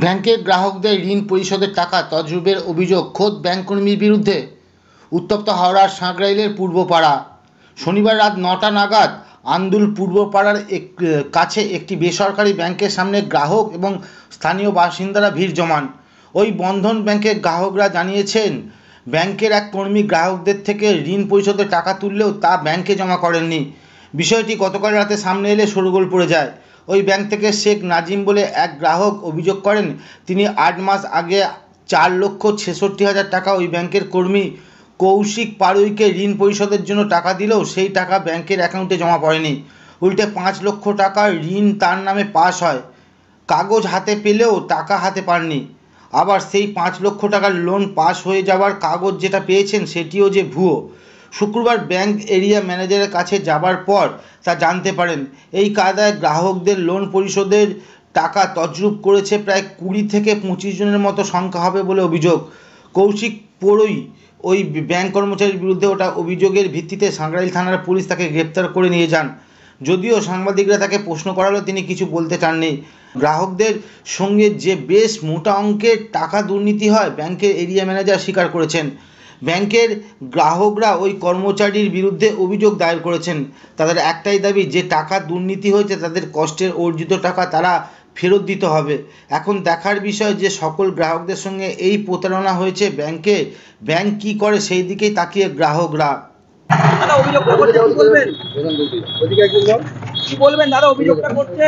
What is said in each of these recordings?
ব্যাংকের গ্রাহকদের ঋণ পরিশোধের টাকা তছরূপের অভিযোগ খোদ ব্যাংক কর্মীর বিরুদ্ধে। উত্তপ্ত হাওড়ার সাঁকরাইলের পূর্বপাড়া। শনিবার রাত 9টা নাগাদ আন্দুল পূর্বপাড়ার কাছে একটি বেসরকারি ব্যাংকের সামনে গ্রাহক এবং স্থানীয় বাসিন্দারা ভিড় জমান। ওই বন্ধন ব্যাংকের গ্রাহকরা জানিয়েছেন, ব্যাংকের এক কর্মী গ্রাহকদের থেকে ঋণ পরিশোধের টাকা তুললেও তা ব্যাংকে জমা করেননি। বিষয়টি গতকাল রাতে সামনে এলে শোরগোল পড়ে যায়। ওই ব্যাংক থেকে শেখ নাজিম বলে এক গ্রাহক অভিযোগ করেন, তিনি 8 মাস আগে 4,66,000 টাকা ওই ব্যাংকের কর্মী কৌশিক পাড়ুইকে ঋণ পরিশোধের জন্য টাকা দিলেও সেই টাকা ব্যাংকের অ্যাকাউন্টে জমা পড়েনি। উল্টে 5 লক্ষ টাকার ঋণ তার নামে পাস হয়। কাগজ হাতে পেলেও টাকা হাতে পাননি। আবার সেই 5 লক্ষ টাকার লোন পাস হয়ে যাওয়ার কাগজ যেটা পেয়েছেন সেটিও যে ভুয়ো। শুক্রবার ব্যাংক এরিয়া ম্যানেজারের কাছে যাবার পর তা জানতে পারেন। এই কায়দায় গ্রাহকদের লোন পরিশোধের টাকা তছরূপ করেছে প্রায় 20 থেকে 25 জনের মতো সংখ্যা হবে বলে অভিযোগ। কৌশিক পাড়ুই ওই ব্যাংক কর্মচারীর বিরুদ্ধে ওঠা অভিযোগের ভিত্তিতে সাঁকরাইল থানার পুলিশ তাকে গ্রেপ্তার করে নিয়ে যান। যদিও সাংবাদিকরা তাকে প্রশ্ন করালেও তিনি কিছু বলতে চাননি। গ্রাহকদের সঙ্গে যে বেশ মোটা অঙ্কের টাকা দুর্নীতি হয় ব্যাংকের এরিয়া ম্যানেজার স্বীকার করেছেন। ব্যাংকের গ্রাহকরা ওই কর্মচারীর বিরুদ্ধে অভিযোগ দায়ের করেছেন। তাদের একটাই দাবি, যে টাকা দুর্নীতি হয়েছে তাদের কষ্টের অর্জিত টাকা তারা ফেরত দিতে হবে। এখন দেখার বিষয় যে সকল গ্রাহকদের সঙ্গে এই প্রতারণা হয়েছে ব্যাংক কী করে সেই দিকেই তাকিয়ে গ্রাহকরা। দাদা অভিযোগটা করছে, কি বলবেন? কি বলবেন দাদা অভিযোগটা করছে?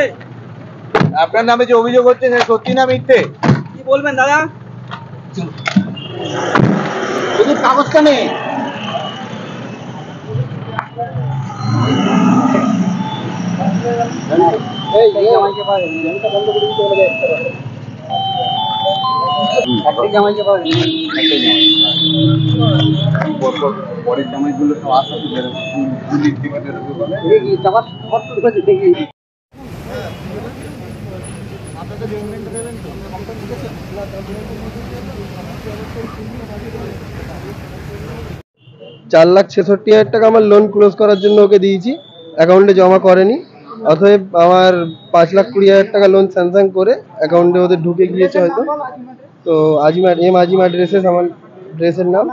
আপনার নামে যে অভিযোগ হচ্ছে সে সত্যি না মিথ্যে? কি বলবেন দাদা? শুধু কাগজটা নেই। পরের জামাইগুলো সব আসা দেখি। ₹4,66,000 আমার লোন ক্লোজ করার জন্য ওকে দিয়েছি, অ্যাকাউন্টে জমা করেনি। অতএব আমার ₹5,20,000 লোন স্যাংশন করে অ্যাকাউন্টে ওদের ঢুকে গিয়েছে হয়তো। তো আজিমা ড্রেসেস আমার ড্রেসের নাম।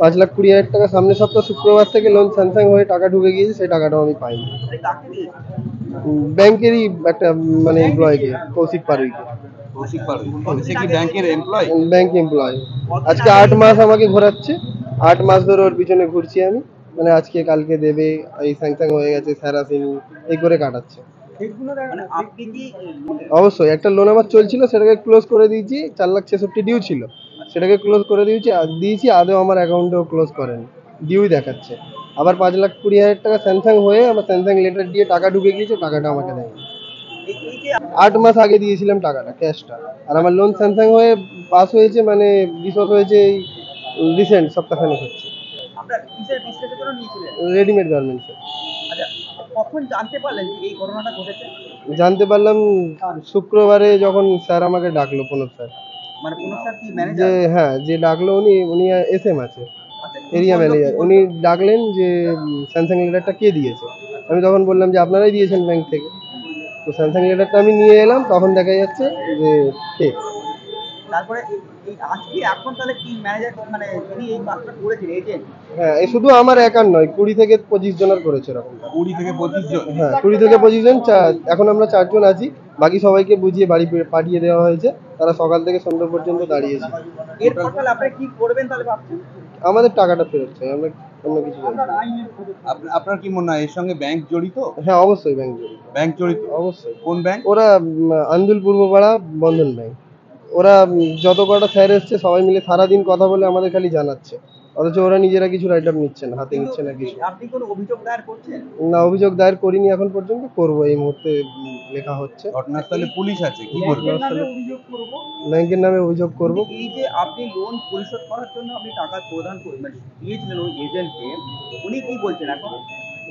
₹5,20,000 সামনের সপ্তাহ শুক্রবার থেকে লোন স্যাংশন হয়ে টাকা ঢুকে গিয়েছে, সেই টাকাটাও আমি পাইনি। ব্যাংকেরই একটা মানে এমপ্লয়িকে, কৌশিক পাড়ুইকে। সে কি ব্যাংকের এমপ্লয়? Bank employ. আজকে 8 মাস আমাকে ঘোরাচ্ছে। 8 মাস ধরে ওর পিছনে ঘুরছি আমি। মানে আজকে কালকে দেবে, এই স্যাংশন হয়ে গেছে, স্যার আসেনি, এই করে কাটাচ্ছে। অবশ্যই একটা লোন আমার চলছিল, সেটাকে ক্লোজ করে দিয়েছি। 4,66,000 ডিউ ছিল, সেটাকে ক্লোজ করে দিয়েছি। আদৌ আমার অ্যাকাউন্টেও ক্লোজ করেনি, ডিউই দেখাচ্ছে। আবার ₹5,20,000 স্যাংশন হয়ে আমার স্যাংশন লেটার দিয়ে টাকা ঢুকে গিয়েছে, টাকাটা আমাকে দেয়নি। 8 মাস আগে দিয়েছিলাম টাকাটা, ক্যাশটা। আর আমার লোন স্যাংশন হয়ে পাস হয়েছে, মানে বিশদ হয়েছে এই রিসেন্ট সপ্তাহখানেক হচ্ছে। আপনার কিসের বিজনেসের জন্য নিয়েছিলেন? রেডিমেড গার্মেন্টসে। আচ্ছা, কখন জানতে পারলেন যে এই ঘটনাটা ঘটেছে? জানতে পারলাম শুক্রবারে, যখন স্যার আমাকে ডাকলো, প্রণব স্যার। মানে পুনঃ স্যার কি যে ম্যানেজার? হ্যাঁ, যে ডাকলো উনি এসএম আছে, আচ্ছা, এরিয়া ম্যানেজার। উনি ডাকলেন যে স্যামসাং লেটারটা কে দিয়েছে। আমি তখন বললাম যে আপনারাই দিয়েছেন ব্যাংক থেকে। তো স্যামসাং লেটারটা আমি নিয়ে এলাম, তখন দেখা যাচ্ছে যে ফেক। তারপরে এই আজকে এখন তাহলে কি ম্যানেজার মানে যিনি এই কাজটা করেছেন এজেন্ট? হ্যাঁ, এই শুধু আমার একার নয়, 20 থেকে 25 জনের করেছে এরকমটা। 20 থেকে 25 জন? হ্যাঁ, 20 থেকে 25 জন। এখন আমরা 4 জন আছি, বাকি সবাইকে বুঝিয়ে বাড়ি পাঠিয়ে দেওয়া হয়েছে। তারা সকাল থেকে সন্ধ্যা পর্যন্ত দাঁড়িয়েছে। এরপর তাহলে আপনি কি করবেন তাহলে ভাবছেন? আমাদের টাকাটা ফেরত চাই, আমরা অন্য কিছু চাই না। আপনার কি মনে হয় এর সঙ্গে ব্যাংক জড়িত? হ্যাঁ, অবশ্যই ব্যাংক জড়িত। ব্যাংক জড়িত? অবশ্যই। কোন ব্যাংক? ওরা আন্দুল পূর্বপাড়া বন্ধন ব্যাংক। ওরা যত কটা স্যার এসছে সবাই মিলে সারাদিন কথা বলে আমাদের খালি জানাচ্ছে, অথচ ওরা নিজেরা কিছু রাইট আপ নিচ্ছে না, হাতে নিচ্ছে না কিছু। আপনি কোনো অভিযোগ দায়ের করছেন? না, অভিযোগ দায়ের করিনি এখন পর্যন্ত, করবো এই মুহূর্তে। লেখা হচ্ছে। ঘটনাস্থলে পুলিশ আছে, কি বলবেন? অভিযোগ করব। ব্যাংকের নামে অভিযোগ করব। এই যে আপনি লোন পরিশোধ করার জন্য আপনি টাকা প্রদান মানে দিয়েছিলেন ওই এজেন্টকে, উনি কি বলছেন এখন?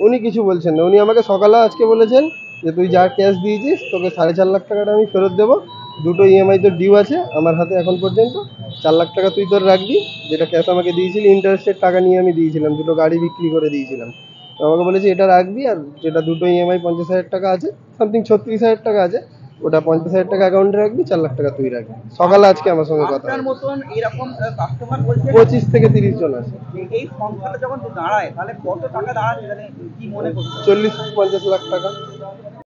উনি কিছু বলছেন না। উনি আমাকে সকালে আজকে বলেছেন যে তুই যা ক্যাশ দিয়েছিস তোকে ₹4,50,000 আমি ফেরত দেবো। 2টো ইএমআই তোর ডিউ আছে আমার হাতে এখন পর্যন্ত। ₹4,00,000 তুই তোর রাখবি, যেটা ক্যাশ আমাকে দিয়েছিলি। ইন্টারেস্টের টাকা নিয়ে আমি দিয়েছিলাম, 2টো গাড়ি বিক্রি করে দিয়েছিলাম। তো আমাকে বলেছে এটা রাখবি, আর যেটা 2টো ইএমআই 50,000 টাকা আছে, সামথিং 36,000 টাকা আছে, ওটা 50,000 টাকা অ্যাকাউন্টে রাখবি, 4 লাখ টাকা তুই রাখবি। সকালে আজকে আমার সঙ্গে কথা আপনার হয়েছে। মতন এরকম কাস্টমার বলছে 25 থেকে 30 জন আছে। এই সংখ্যাটা যখন দাঁড়ায় তাহলে কত টাকা দাঁড়াচ্ছে, তাহলে কি মনে করছে? 40-50 লাখ টাকা।